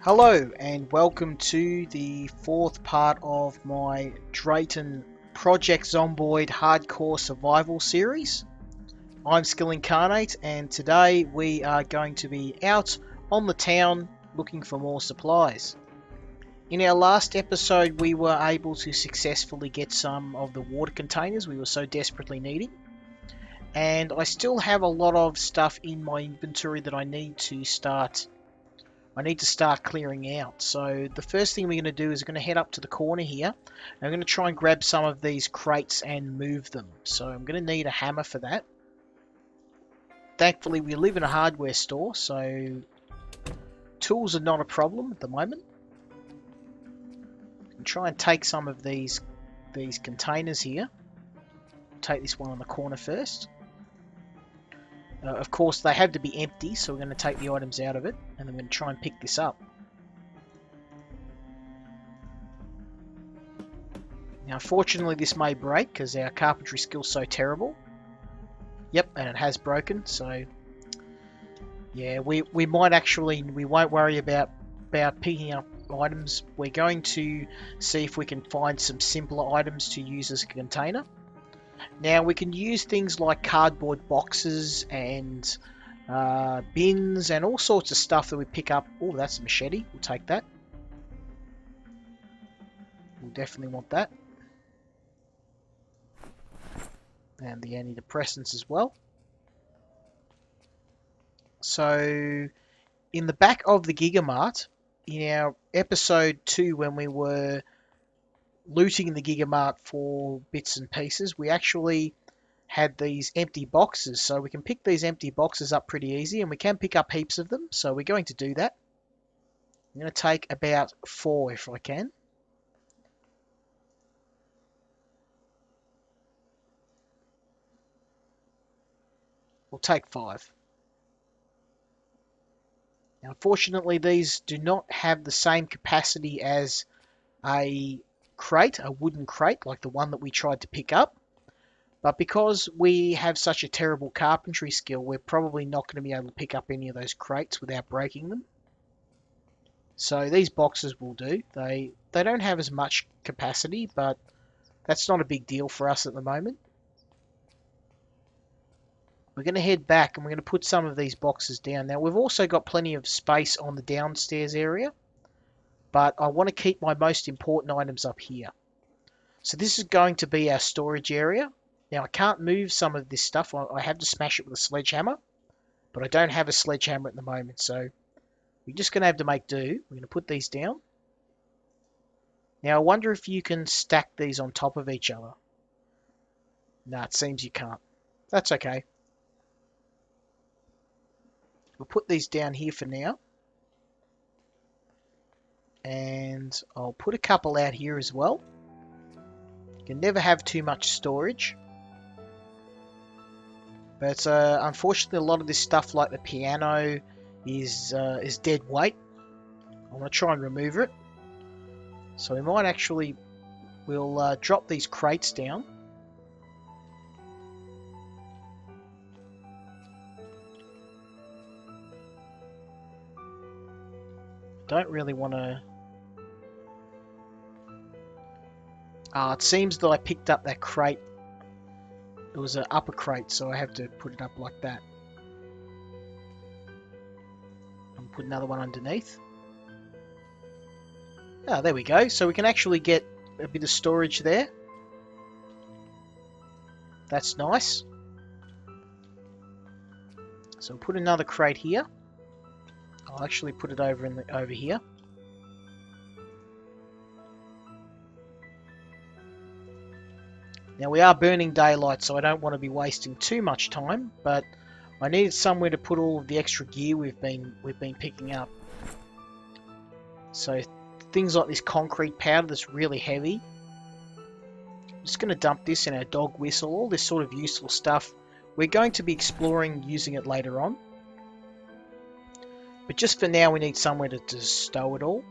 Hello and welcome to the fourth part of my Drayton Project Zomboid Hardcore Survival series. I'm still Incarnate and today we are going to be out on the town looking for more supplies. In our last episode we were able to successfully get some of the water containers we were so desperately needing. And I still have a lot of stuff in my inventory that I need to start clearing out. So the first thing we're going to do is we're going to head up to the corner here. And I'm going to try and grab some of these crates and move them. So I'm going to need a hammer for that. Thankfully we live in a hardware store, so tools are not a problem at the moment. And try and take some of these containers here. Take this one on the corner first. Of course, they have to be empty, so we're going to take the items out of it, and then we're going to try and pick this up. Now, unfortunately, this may break, because our carpentry skill's so terrible. Yep, and it has broken, so... yeah, we won't worry about picking up items. We're going to see if we can find some simpler items to use as a container. Now we can use things like cardboard boxes and bins and all sorts of stuff that we pick up. Oh, that's a machete. We'll take that. We'll definitely want that. And the antidepressants as well. So, in the back of the Gigamart, in our episode 2 when we were looting the Gigamart for bits and pieces, we actually had these empty boxes, so we can pick these empty boxes up pretty easy, and we can pick up heaps of them, so we're going to do that. I'm going to take about 4 if I can. We'll take 5. Now, unfortunately, these do not have the same capacity as a wooden crate like the one that we tried to pick up, but because we have such a terrible carpentry skill, we're probably not going to be able to pick up any of those crates without breaking them. So these boxes will do. They don't have as much capacity, but that's not a big deal for us at the moment. We're going to head back and we're going to put some of these boxes down. Now we've also got plenty of space on the downstairs area, but I want to keep my most important items up here. So this is going to be our storage area. Now I can't move some of this stuff. I have to smash it with a sledgehammer, but I don't have a sledgehammer at the moment, so we're just going to have to make do. We're going to put these down. Now I wonder if you can stack these on top of each other. No, it seems you can't. That's okay. We'll put these down here for now. And I'll put a couple out here as well. You can never have too much storage. But unfortunately a lot of this stuff like the piano is dead weight. I'm going to try and remove it. So we might actually, we'll drop these crates down. Don't really want to... it seems that I picked up that crate. It was an upper crate, so I have to put it up like that. And put another one underneath. Ah, there we go. So we can actually get a bit of storage there. That's nice. So we'll put another crate here. I'll actually put it over here. Now we are burning daylight, so I don't want to be wasting too much time, but I needed somewhere to put all of the extra gear we've been picking up. So things like this concrete powder that's really heavy. I'm just going to dump this in our dog whistle, all this sort of useful stuff. We're going to be exploring using it later on. But just for now we need somewhere to stow it all.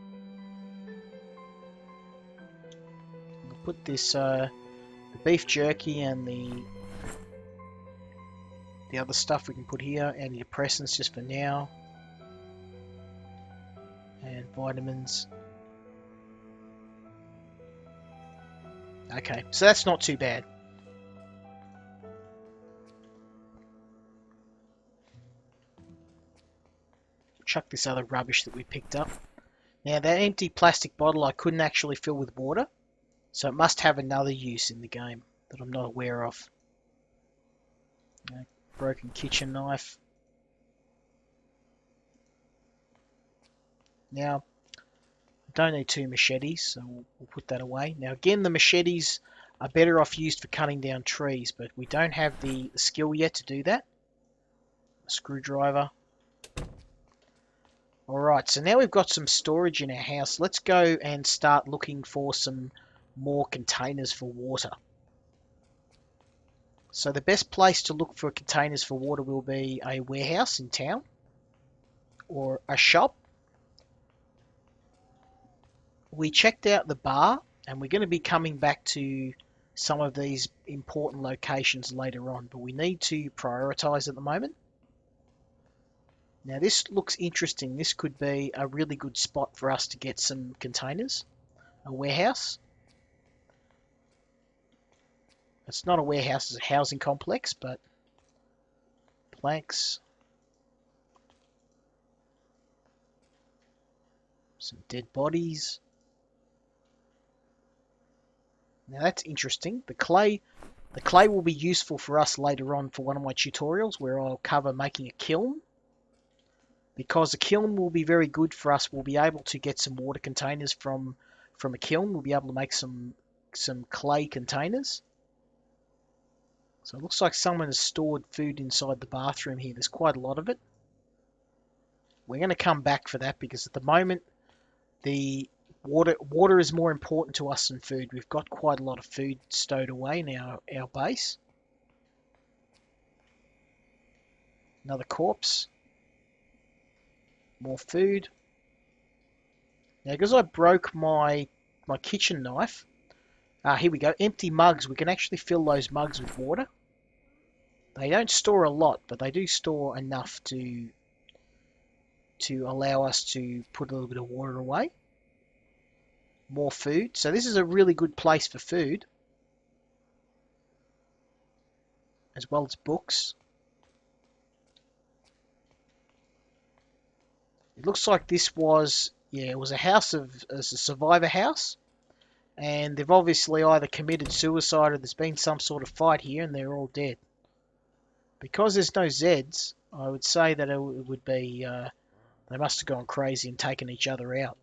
We'll put this the beef jerky and the other stuff we can put here, antidepressants just for now. And vitamins. Okay, so that's not too bad. Chuck this other rubbish that we picked up. Now that empty plastic bottle I couldn't actually fill with water, so it must have another use in the game that I'm not aware of. Broken kitchen knife. Now, I don't need 2 machetes, so we'll put that away. Now again, the machetes are better off used for cutting down trees, but we don't have the skill yet to do that. A screwdriver. Alright, so now we've got some storage in our house. Let's go and start looking for some more containers for water. So the best place to look for containers for water will be a warehouse in town or a shop. We checked out the bar and we're going to be coming back to some of these important locations later on, but we need to prioritize at the moment. Now this looks interesting. This could be a really good spot for us to get some containers. A warehouse. It's not a warehouse, it's a housing complex, but planks. Some dead bodies. Now that's interesting. The clay will be useful for us later on for one of my tutorials where I'll cover making a kiln. Because a kiln will be very good for us, we'll be able to get some water containers from a kiln. We'll be able to make some clay containers. So it looks like someone has stored food inside the bathroom here. There's quite a lot of it. We're going to come back for that because at the moment the water is more important to us than food. We've got quite a lot of food stowed away in our base. Another corpse. More food. Now, because I broke my kitchen knife, here we go, empty mugs. We can actually fill those mugs with water. They don't store a lot, but they do store enough to allow us to put a little bit of water away. More food. So this is a really good place for food, as well as books. It looks like this was, it was a survivor house. And they've obviously either committed suicide or there's been some sort of fight here and they're all dead. Because there's no Zeds, I would say that it would be, they must have gone crazy and taken each other out.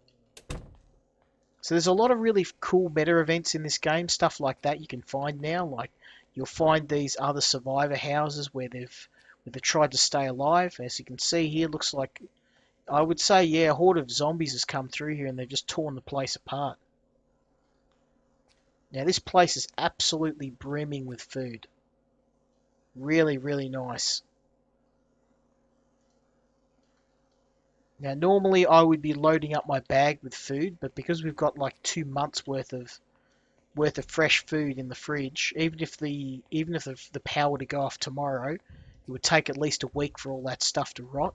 So there's a lot of really cool meta events in this game, stuff like that you can find now. Like you'll find these other survivor houses where they've tried to stay alive. As you can see here, looks like, I would say, yeah, a horde of zombies has come through here and they've just torn the place apart. Now this place is absolutely brimming with food. Really, really nice. Now normally I would be loading up my bag with food, but because we've got like 2 months worth of fresh food in the fridge, even if the power were to go off tomorrow, it would take at least a week for all that stuff to rot.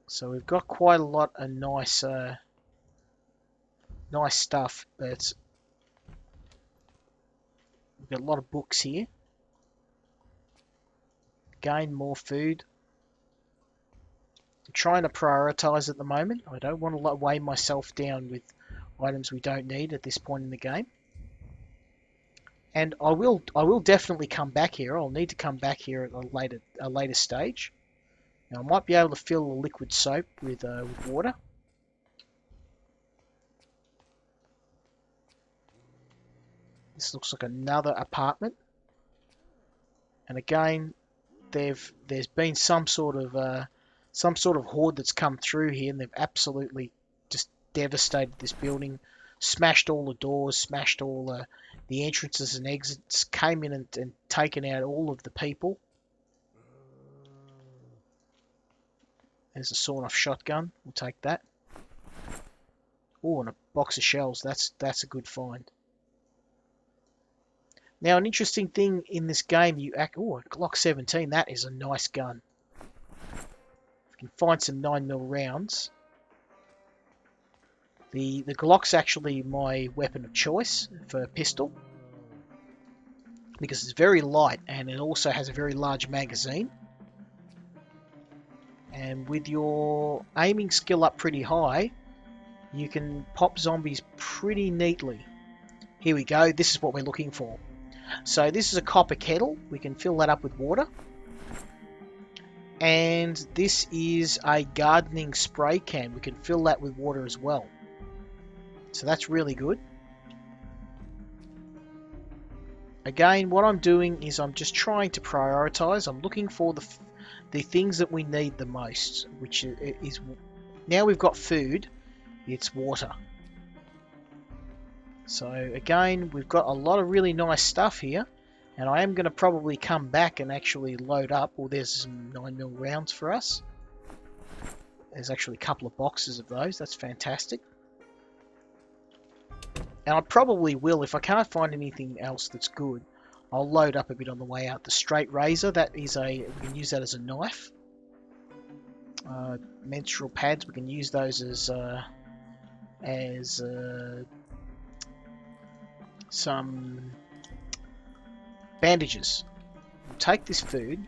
So we've got quite a lot of nice stuff, but we've got a lot of books here. Again, more food. I'm trying to prioritize at the moment. I don't want to weigh myself down with items we don't need at this point in the game. And I will definitely come back here. I'll need to come back here at a later stage. Now I might be able to fill a liquid soap with water. This looks like another apartment. And again, there's been some sort of horde that's come through here, and they've absolutely just devastated this building, smashed all the doors, smashed all the entrances and exits, came in and taken out all of the people. There's a sawn-off shotgun. We'll take that. Oh, and a box of shells. That's a good find. Now, an interesting thing in this game, a Glock 17. That is a nice gun. If you can find some 9mm rounds, The Glock's actually my weapon of choice for pistol, because it's very light and it also has a very large magazine. And with your aiming skill up pretty high, you can pop zombies pretty neatly. Here we go, this is what we're looking for. So this is a copper kettle, we can fill that up with water. And this is a gardening spray can, we can fill that with water as well. So that's really good. Again, what I'm doing is I'm just trying to prioritize. I'm looking for the things that we need the most, which is, now we've got food, it's water. So again, we've got a lot of really nice stuff here, and I am going to probably come back and actually load up. Well, there's some 9mm rounds for us. There's actually a couple of boxes of those, that's fantastic. And I probably will, if I can't find anything else that's good, I'll load up a bit on the way out. The straight razor, that is we can use that as a knife. Menstrual pads, we can use those as some bandages. We'll take this food,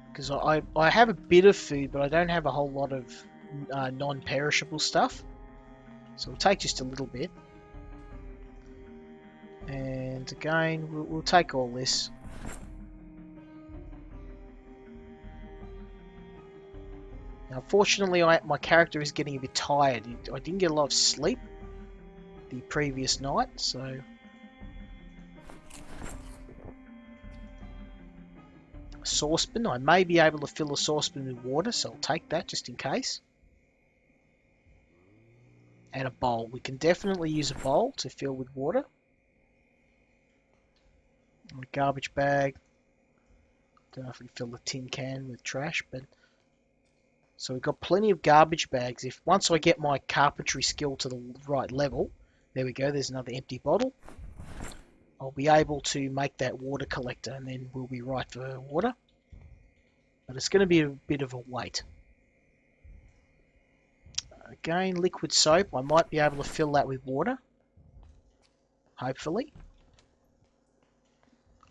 because I have a bit of food, but I don't have a whole lot of non-perishable stuff. So we'll take just a little bit. And again, we'll take all this. Now, fortunately, my character is getting a bit tired. I didn't get a lot of sleep the previous night, so... A saucepan. I may be able to fill a saucepan with water, so I'll take that just in case. And a bowl. We can definitely use a bowl to fill with water. A garbage bag. Don't know if we fill the tin can with trash, but... So we've got plenty of garbage bags. If once I get my carpentry skill to the right level, there we go, there's another empty bottle. I'll be able to make that water collector, and then we'll be right for water. But it's going to be a bit of a wait. Again, liquid soap. I might be able to fill that with water. Hopefully.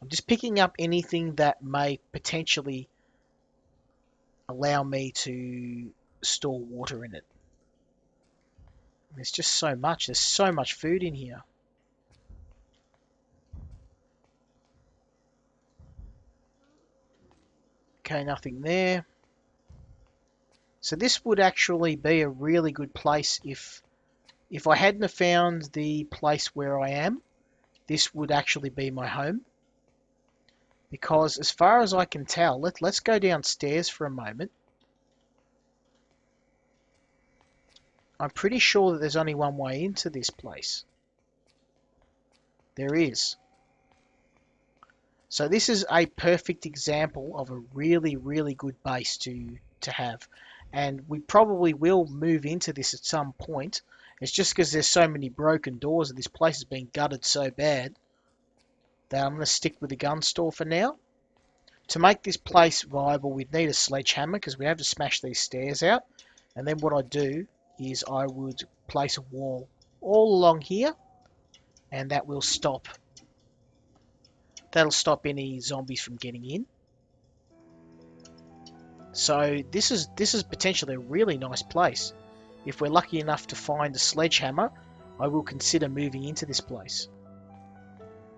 I'm just picking up anything that may potentially allow me to store water in it. There's just so much. There's so much food in here. Okay, nothing there. So this would actually be a really good place if I hadn't have found the place where I am. This would actually be my home. Because as far as I can tell, let's go downstairs for a moment. I'm pretty sure that there's only one way into this place. There is. So this is a perfect example of a really, really good base to have. And we probably will move into this at some point. It's just because there's so many broken doors and this place has been gutted so bad that I'm going to stick with the gun store for now. To make this place viable, we'd need a sledgehammer because we have to smash these stairs out. And then what I'd do is I would place a wall all along here, and that will stop. That'll stop any zombies from getting in. So this is potentially a really nice place. If we're lucky enough to find a sledgehammer, I will consider moving into this place.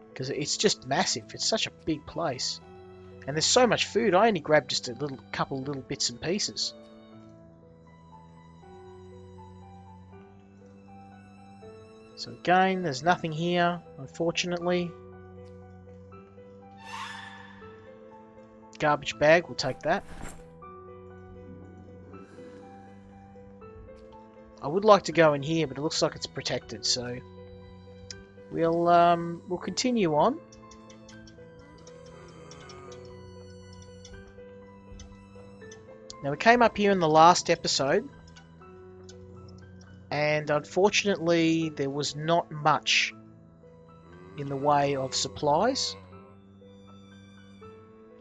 Because it's just massive. It's such a big place. And there's so much food, I only grabbed just a couple of little bits and pieces. So again, there's nothing here, unfortunately. Garbage bag, we'll take that. I would like to go in here, but it looks like it's protected, so we'll continue on. Now we came up here in the last episode, and unfortunately there was not much in the way of supplies.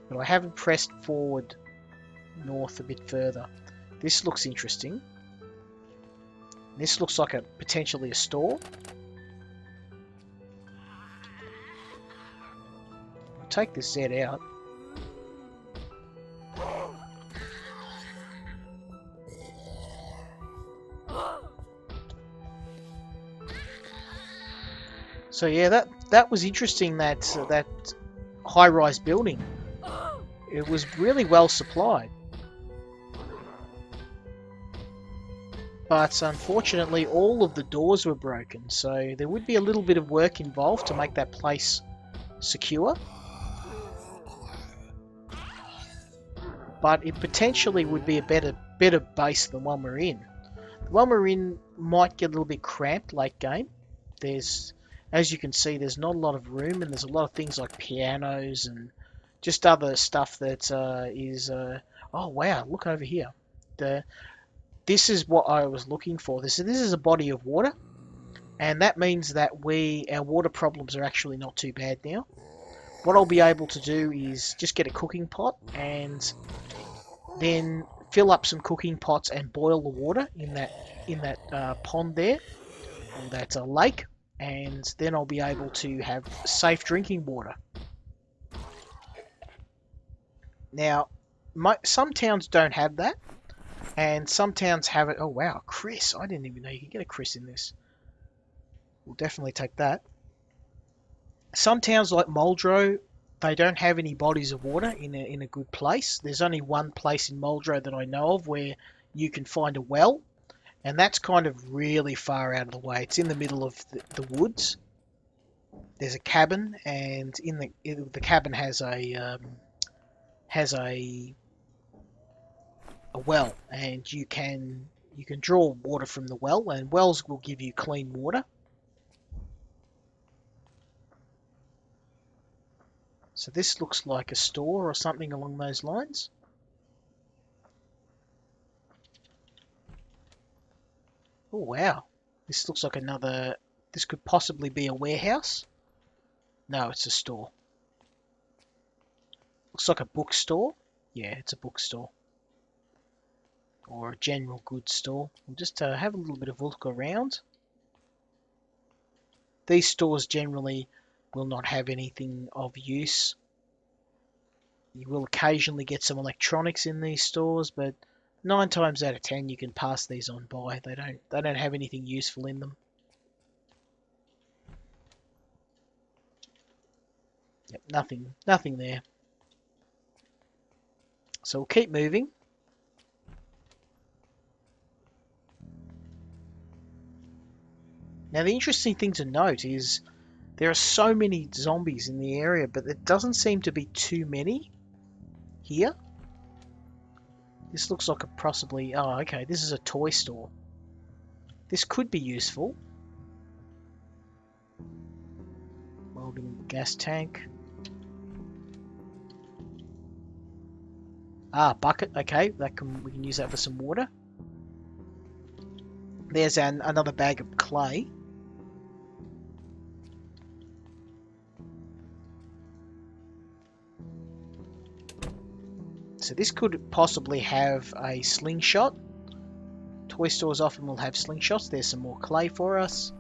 But I haven't pressed forward north a bit further. This looks interesting. This looks like potentially a store. I'll take this Z out. So yeah, that was interesting. That high-rise building. It was really well supplied. But unfortunately, all of the doors were broken, so there would be a little bit of work involved to make that place secure. But it potentially would be a better base than the one we're in. The one we're in might get a little bit cramped late game. As you can see, there's not a lot of room, and there's a lot of things like pianos and just other stuff that is... oh wow, look over here. This is what I was looking for. This is a body of water, and that means that our water problems are actually not too bad now. What I'll be able to do is just get a cooking pot and then fill up some cooking pots and boil the water in that pond there, or that lake, and then I'll be able to have safe drinking water. Now, some towns don't have that, and some towns have it. Oh wow, Chris! I didn't even know you could get a Chris in this. We'll definitely take that. Some towns like Muldrow, they don't have any bodies of water in a good place. There's only one place in Muldrow that I know of where you can find a well, and that's kind of really far out of the way. It's in the middle of the woods. There's a cabin, and the cabin has a well, and you can draw water from the well, and wells will give you clean water. So this looks like a store or something along those lines. Oh wow, this looks like this could possibly be a warehouse. No, it's a store. Looks like a bookstore. Yeah, it's a bookstore. Or a general goods store. We'll just have a little bit of a look around. These stores generally will not have anything of use. You will occasionally get some electronics in these stores, but 9 times out of 10 you can pass these on by. They don't have anything useful in them. Yep, nothing there. So we'll keep moving. Now the interesting thing to note is there are so many zombies in the area, but there doesn't seem to be too many here. This looks like possibly... Oh, okay, this is a toy store. This could be useful. Welding gas tank. Ah, bucket. Okay, we can use that for some water. There's another bag of clay. So this could possibly have a slingshot. Toy stores often will have slingshots. There's some more clay for us.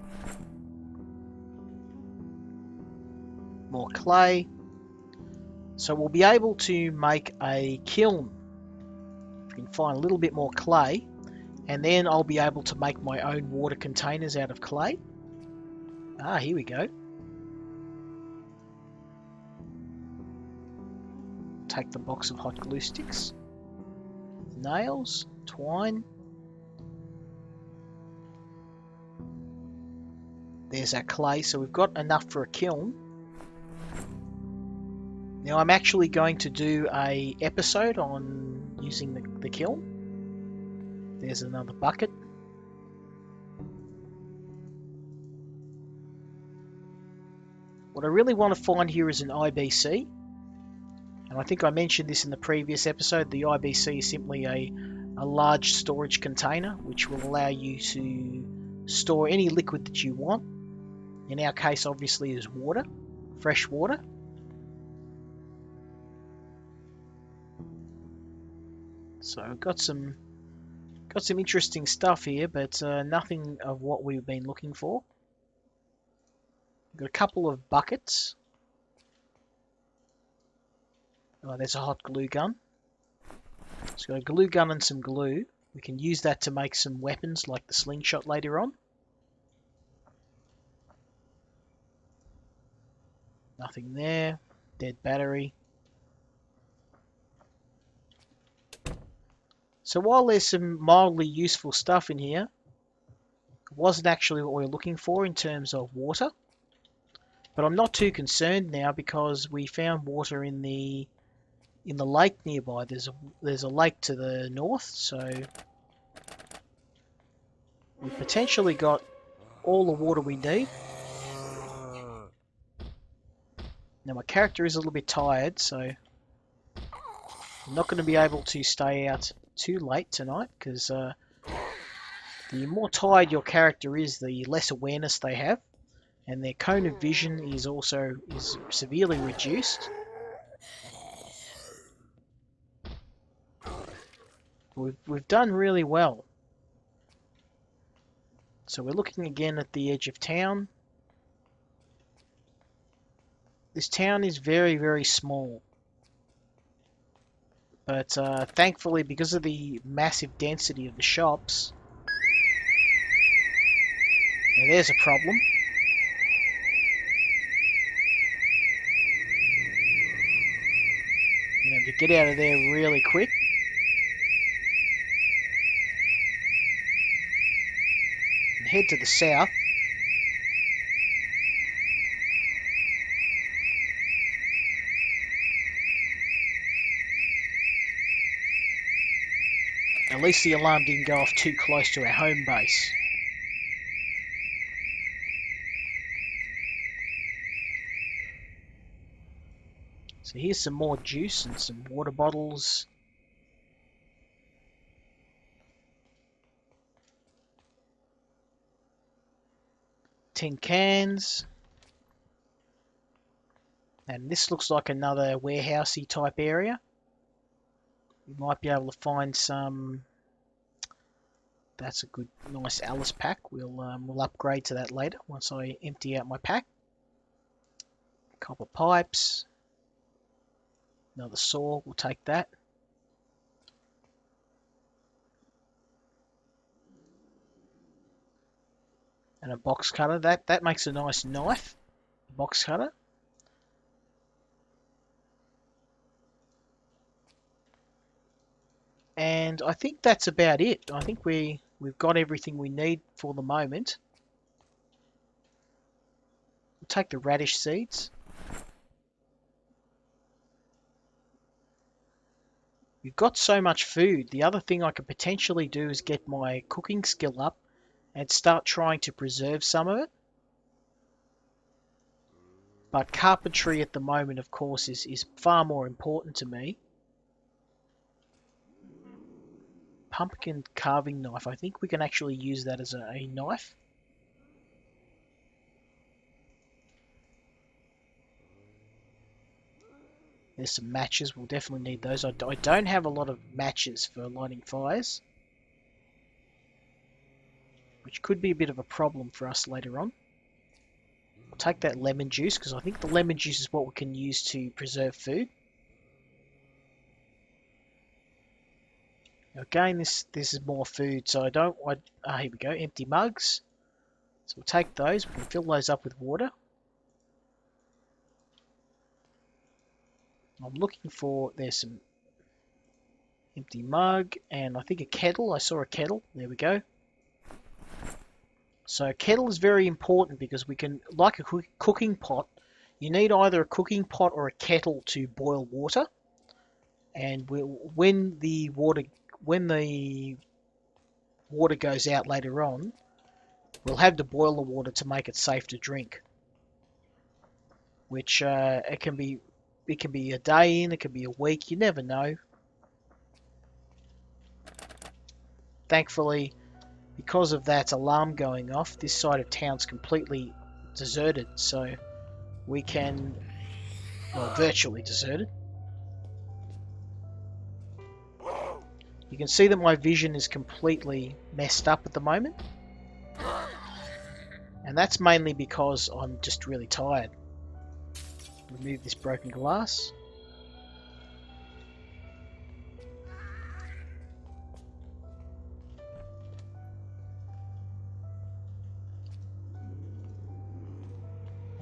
More clay. So we'll be able to make a kiln. We can find a little bit more clay. And then I'll be able to make my own water containers out of clay. Ah, here we go. Take the box of hot glue sticks. Nails, twine. There's our clay, so we've got enough for a kiln. Now I'm actually going to do an episode on using the kiln. There's another bucket. What I really want to find here is an IBC. And I think I mentioned this in the previous episode. The IBC is simply a large storage container which will allow you to store any liquid that you want. In our case, obviously, is water, fresh water. So I've got some Got some interesting stuff here, but nothing of what we've been looking for. Got a couple of buckets. Oh, there's a hot glue gun. It's got a glue gun and some glue. We can use that to make some weapons like the slingshot later on. Nothing there. Dead battery. So while there's some mildly useful stuff in here, it wasn't actually what we were looking for in terms of water. But I'm not too concerned now because we found water in the lake nearby. There's a lake to the north, so we've potentially got all the water we need. Now my character is a little bit tired, so I'm not going to be able to stay out too late tonight because the more tired your character is, the less awareness they have, and their cone of vision is severely reduced. We've done really well. So we're looking again at the edge of town. This town is very, very small. But thankfully, because of the massive density of the shops, now there's a problem. You have to get out of there really quick. And head to the south. At least the alarm didn't go off too close to our home base. So here's some more juice and some water bottles. Tin cans. And this looks like another warehousey type area. You might be able to find some. That's a good, nice Alice pack. We'll upgrade to that later once I empty out my pack. Copper pipes. Another saw. We'll take that. And a box cutter. That makes a nice knife. Box cutter. And I think that's about it. I think we've got everything we need for the moment. We'll take the radish seeds. We've got so much food. The other thing I could potentially do is get my cooking skill up and start trying to preserve some of it. But carpentry at the moment, of course, is far more important to me. Pumpkin carving knife. I think we can actually use that as a knife. There's some matches. We'll definitely need those. I don't have a lot of matches for lighting fires, which could be a bit of a problem for us later on. I'll take that lemon juice because I think the lemon juice is what we can use to preserve food. Again, this is more food, so here we go, empty mugs. So we'll take those, we can fill those up with water. I'm looking for, there's some empty mug, and I think a kettle, I saw a kettle, there we go. So kettle is very important because we can, like a cooking pot, you need either a cooking pot or a kettle to boil water. And when the water goes out later on, we'll have to boil the water to make it safe to drink. Which it can be a day in, it can be a week, you never know. Thankfully, because of that alarm going off, this side of town's completely deserted, so we can, well, virtually deserted. You can see that my vision is completely messed up at the moment. And that's mainly because I'm just really tired. Remove this broken glass.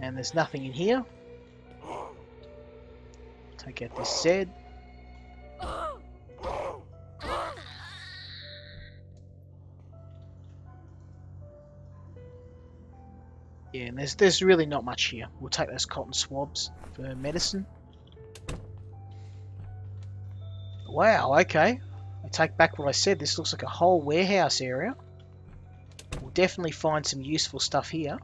And there's nothing in here. Take out this Z. Yeah, and there's really not much here. We'll take those cotton swabs for medicine. Wow, okay. I take back what I said. This looks like a whole warehouse area. We'll definitely find some useful stuff here.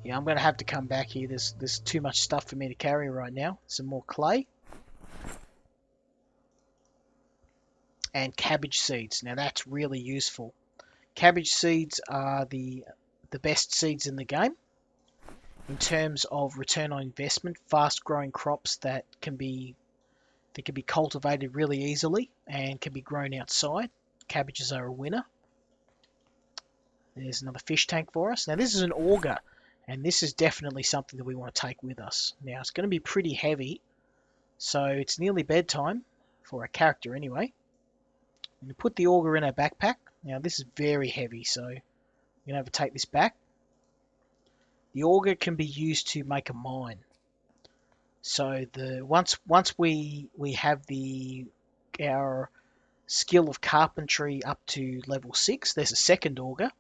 Yeah, I'm going to have to come back here. There's too much stuff for me to carry right now. Some more clay. And cabbage seeds. Now that's really useful. Cabbage seeds are the best seeds in the game in terms of return on investment. Fast growing crops that can be cultivated really easily and can be grown outside. Cabbages are a winner. There's another fish tank for us. Now this is an auger, and this is definitely something that we want to take with us. Now it's going to be pretty heavy, so it's nearly bedtime for a character anyway. I'm going to put the auger in our backpack. Now this is very heavy, so I'm going to have to take this back. The auger can be used to make a mine. So once we have our skill of carpentry up to level 6, there's a second auger.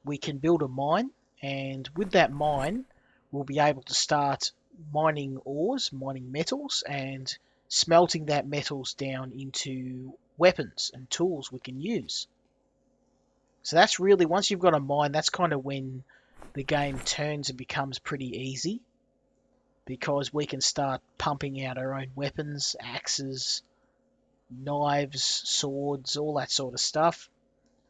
We can build a mine, and with that mine we'll be able to start mining ores, mining metals, and smelting that metals down into weapons and tools we can use. So that's really, once you've got a mine, that's kind of when the game turns and becomes pretty easy, because we can start pumping out our own weapons, axes, knives, swords, all that sort of stuff.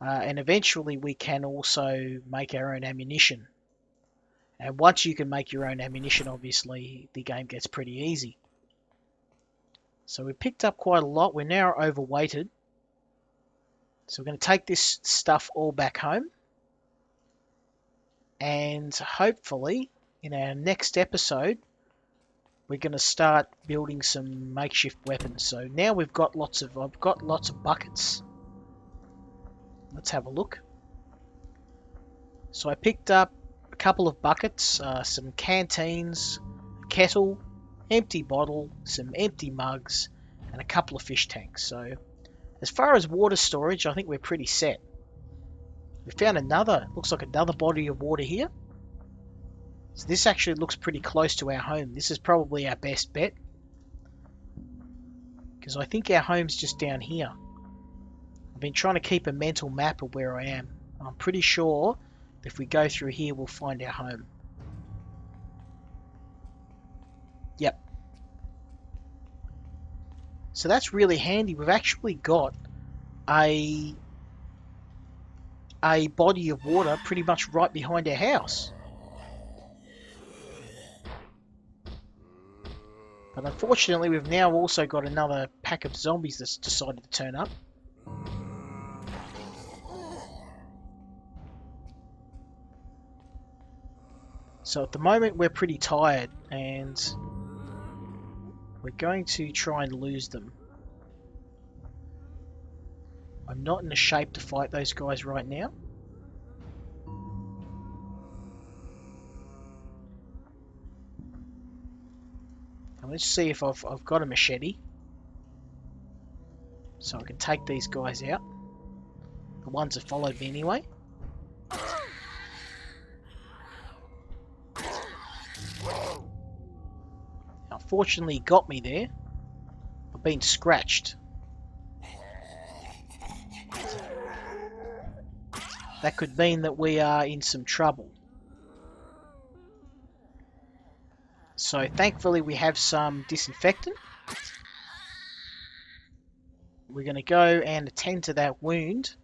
And eventually we can also make our own ammunition. And once you can make your own ammunition, obviously the game gets pretty easy. So we picked up quite a lot. We're now overweighted. So we're going to take this stuff all back home. And hopefully in our next episode we're going to start building some makeshift weapons. So now I've got lots of buckets. Let's have a look. So I picked up a couple of buckets, some canteens, a kettle, empty bottle, some empty mugs, and a couple of fish tanks. So as far as water storage, I think we're pretty set. We found looks like another body of water here. So this actually looks pretty close to our home. This is probably our best bet, because I think our home's just down here. I've been trying to keep a mental map of where I am. I'm pretty sure if we go through here we'll find our home. Yep. So that's really handy. We've actually got a body of water pretty much right behind our house. But unfortunately we've now also got another pack of zombies that's decided to turn up. So at the moment we're pretty tired, and we're going to try and lose them. I'm not in a shape to fight those guys right now. And let's see if I've got a machete, so I can take these guys out. The ones that followed me anyway. Unfortunately, he got me there. I've been scratched. That could mean that we are in some trouble. So thankfully we have some disinfectant. We're going to go and attend to that wound.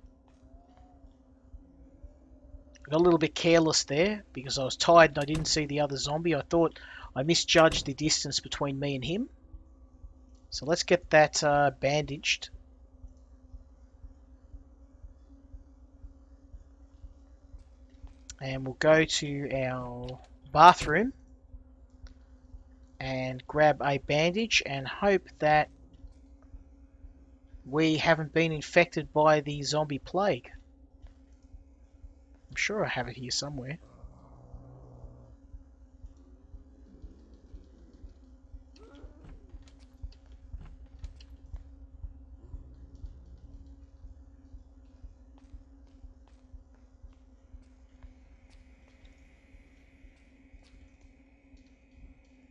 I got a little bit careless there because I was tired and I didn't see the other zombie. I thought I misjudged the distance between me and him. So let's get that bandaged. And we'll go to our bathroom and grab a bandage and hope that we haven't been infected by the zombie plague. I'm sure I have it here somewhere.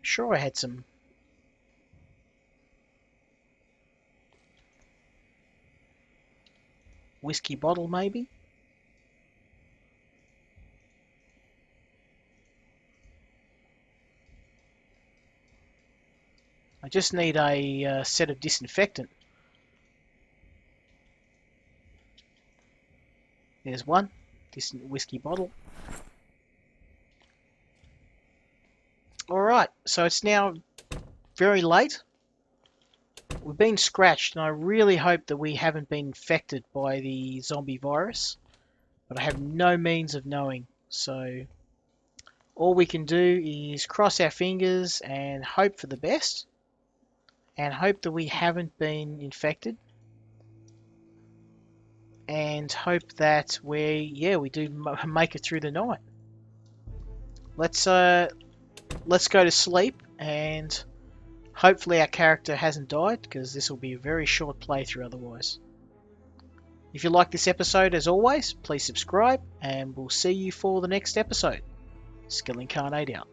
Sure I had some. Whiskey bottle maybe? I just need a set of disinfectant. There's one. This whiskey bottle. Alright, so it's now very late. We've been scratched, and I really hope that we haven't been infected by the zombie virus. But I have no means of knowing. So all we can do is cross our fingers and hope for the best. And hope that we haven't been infected. And hope that we do make it through the night. Let's go to sleep, and hopefully our character hasn't died, because this will be a very short playthrough otherwise. If you like this episode, as always, please subscribe, and we'll see you for the next episode. Skill Incarnate out.